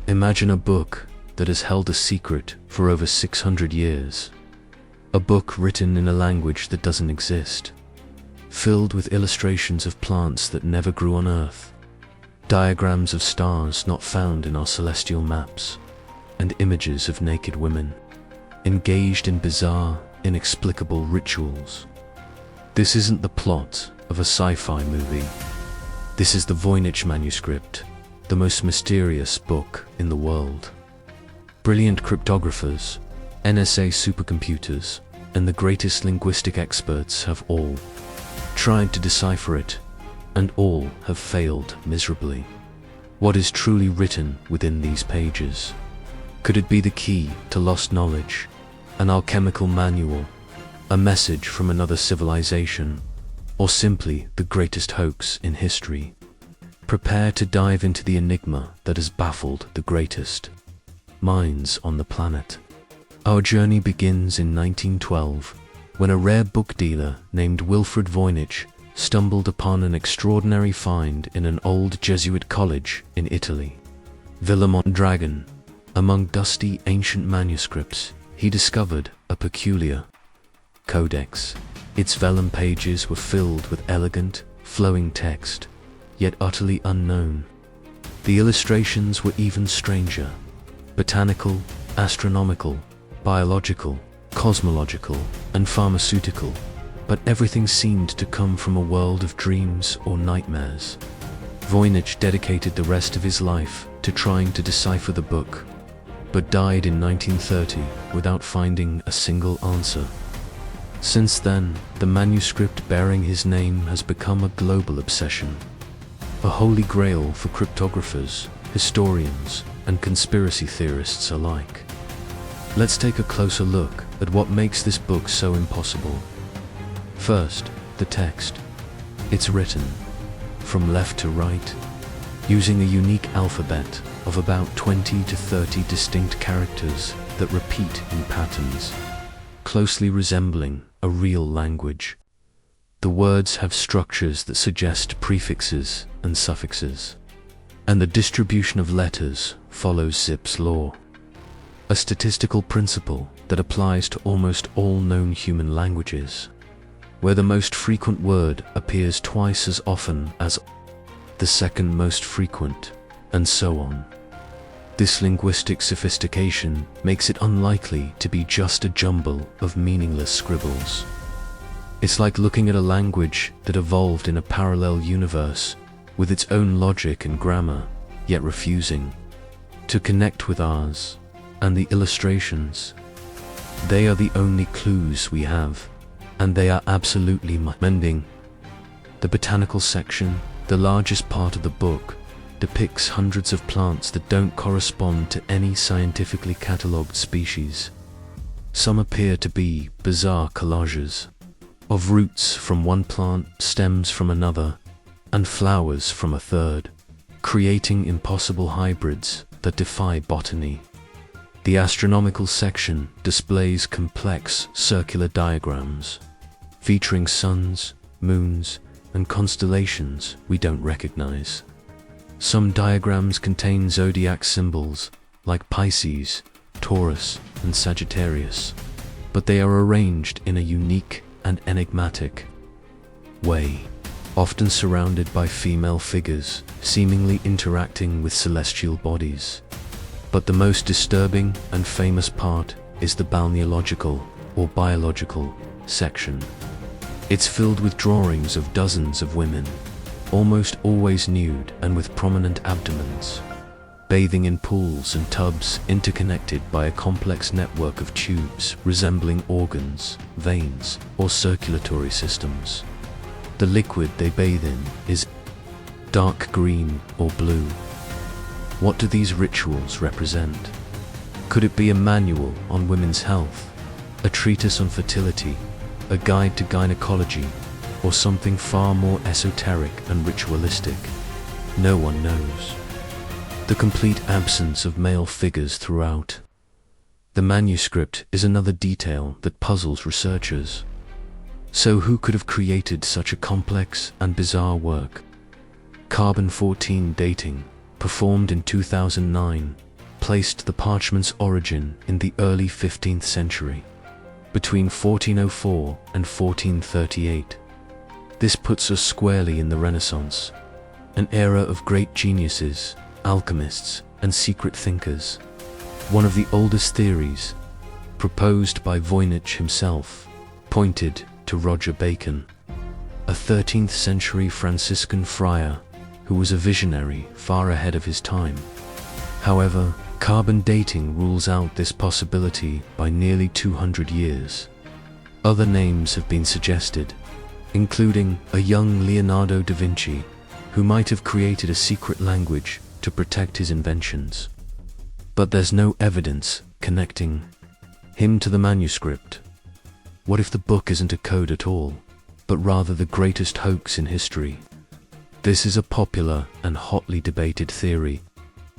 Imagine a book that has held a secret for over 600 years. A book written in a language that doesn't exist, filled with illustrations of plants that never grew on Earth, diagrams of stars not found in our celestial maps, and images of naked women, engaged in bizarre, inexplicable rituals. This isn't the plot of a sci-fi movie. This is the Voynich Manuscript, the most mysterious book in the world. Brilliant cryptographers, NSA supercomputers, and the greatest linguistic experts have all tried to decipher it, and all have failed miserably. What is truly written within these pages? Could it be the key to lost knowledge, an alchemical manual, a message from another civilization, or simply the greatest hoax in history? Prepare to dive into the enigma that has baffled the greatest minds on the planet. Our journey begins in 1912, when a rare book dealer named Wilfred Voynich stumbled upon an extraordinary find in an old Jesuit college in Italy. Villa Mondragon. Among dusty ancient manuscripts, he discovered a peculiar Codex. Its vellum pages were filled with elegant, flowing text, yet utterly unknown. The illustrations were even stranger: botanical, astronomical, biological, cosmological, and pharmaceutical, but everything seemed to come from a world of dreams or nightmares. Voynich dedicated the rest of his life to trying to decipher the book, but died in 1930 without finding a single answer. Since then, the manuscript bearing his name has become a global obsession, a holy grail for cryptographers, historians, and conspiracy theorists alike. Let's take a closer look at what makes this book so impossible. First, the text. It's written from left to right, using a unique alphabet of about 20 to 30 distinct characters that repeat in patterns, closely resembling a real language. The words have structures that suggest prefixes and suffixes, and the distribution of letters follows Zipf's law, a statistical principle that applies to almost all known human languages, where the most frequent word appears twice as often as the second most frequent, and so on. This linguistic sophistication makes it unlikely to be just a jumble of meaningless scribbles. It's like looking at a language that evolved in a parallel universe with its own logic and grammar, yet refusing to connect with ours. And the illustrations, they are the only clues we have, and they are absolutely mind-bending. The botanical section, the largest part of the book, depicts hundreds of plants that don't correspond to any scientifically catalogued species. Some appear to be bizarre collages of roots from one plant, stems from another, and flowers from a third, creating impossible hybrids that defy botany. The astronomical section displays complex circular diagrams, featuring suns, moons, and constellations we don't recognize. Some diagrams contain zodiac symbols like Pisces, Taurus, and Sagittarius, but they are arranged in a unique and enigmatic way, often surrounded by female figures seemingly interacting with celestial bodies. But the most disturbing and famous part is the balneological or biological section. It's filled with drawings of dozens of women, almost always nude and with prominent abdomens, bathing in pools and tubs interconnected by a complex network of tubes resembling organs, veins, or circulatory systems. The liquid they bathe in is dark green or blue. What do these rituals represent? Could it be a manual on women's health, a treatise on fertility, a guide to gynecology, or something far more esoteric and ritualistic? No one knows. The complete absence of male figures throughout the manuscript is another detail that puzzles researchers. So who could have created such a complex and bizarre work? Carbon-14 dating, performed in 2009, placed the parchment's origin in the early 15th century, between 1404 and 1438. This puts us squarely in the Renaissance, an era of great geniuses, alchemists, and secret thinkers. One of the oldest theories, proposed by Voynich himself, pointed to Roger Bacon, a 13th century Franciscan friar who was a visionary far ahead of his time. However, carbon dating rules out this possibility by nearly 200 years. Other names have been suggested, including a young Leonardo da Vinci, who might have created a secret language to protect his inventions. But there's no evidence connecting him to the manuscript. What if the book isn't a code at all, but rather the greatest hoax in history? This is a popular and hotly debated theory.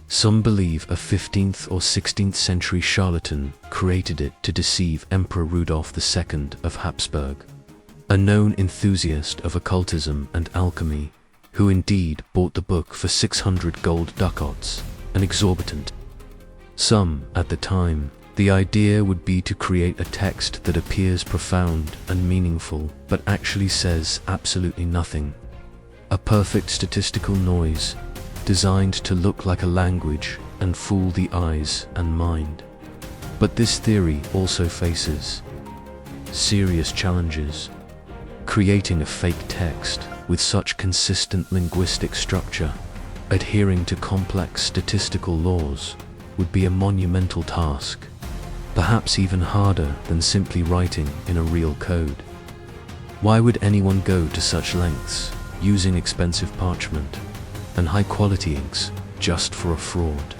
Some believe a 15th or 16th century charlatan created it to deceive Emperor Rudolf II of Habsburg, a known enthusiast of occultism and alchemy, who indeed bought the book for 600 gold ducats, an exorbitant sum at the time. The idea would be to create a text that appears profound and meaningful, but actually says absolutely nothing. A perfect statistical noise, designed to look like a language and fool the eyes and mind. But this theory also faces serious challenges. Creating a fake text with such consistent linguistic structure, adhering to complex statistical laws, would be a monumental task, perhaps even harder than simply writing in a real code. Why would anyone go to such lengths, using expensive parchment and high-quality inks, just for a fraud?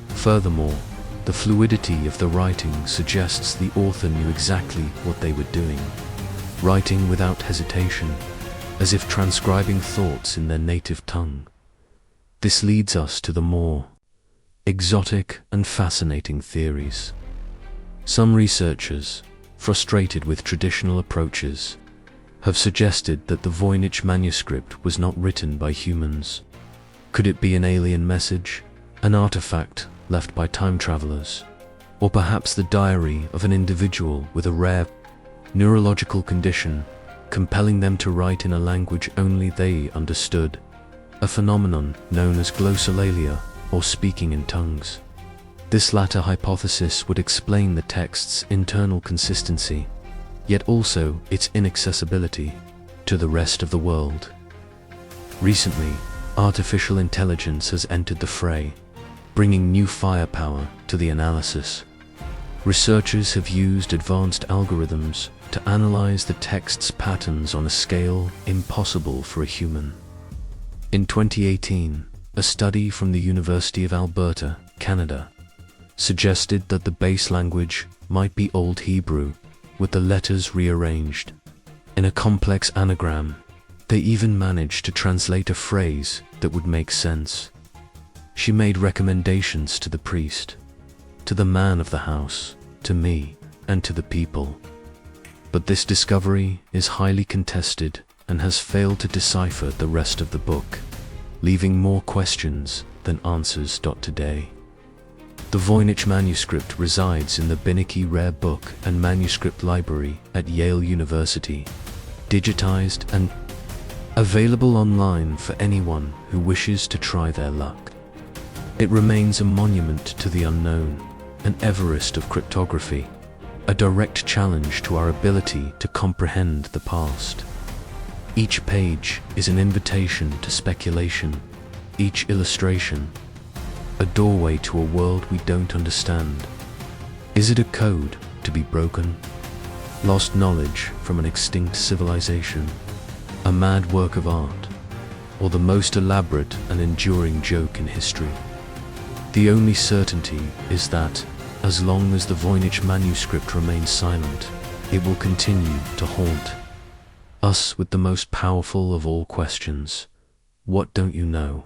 Furthermore, the fluidity of the writing suggests the author knew exactly what they were doing, writing without hesitation, as if transcribing thoughts in their native tongue. This leads us to the more exotic and fascinating theories. Some researchers, frustrated with traditional approaches, have suggested that the Voynich manuscript was not written by humans. Could it be an alien message, an artifact left by time travelers, or perhaps the diary of an individual with a rare neurological condition, compelling them to write in a language only they understood, a phenomenon known as glossolalia, or speaking in tongues? This latter hypothesis would explain the text's internal consistency, yet also its inaccessibility to the rest of the world. Recently, artificial intelligence has entered the fray, bringing new firepower to the analysis. Researchers have used advanced algorithms to analyze the text's patterns on a scale impossible for a human. In 2018, a study from the University of Alberta, Canada, suggested that the base language might be Old Hebrew, with the letters rearranged. In a complex anagram, they even managed to translate a phrase that would make sense. She made recommendations to the priest, to the man of the house, to me, and to the people. But this discovery is highly contested and has failed to decipher the rest of the book, leaving more questions than answers. Today, the Voynich manuscript resides in the Beinecke Rare Book and Manuscript Library at Yale University, digitized and available online for anyone who wishes to try their luck. It remains a monument to the unknown, an Everest of cryptography, a direct challenge to our ability to comprehend the past. Each page is an invitation to speculation, each illustration a doorway to a world we don't understand. Is it a code to be broken? Lost knowledge from an extinct civilization? A mad work of art? Or the most elaborate and enduring joke in history? The only certainty is that, as long as the Voynich manuscript remains silent, it will continue to haunt us with the most powerful of all questions. What don't you know?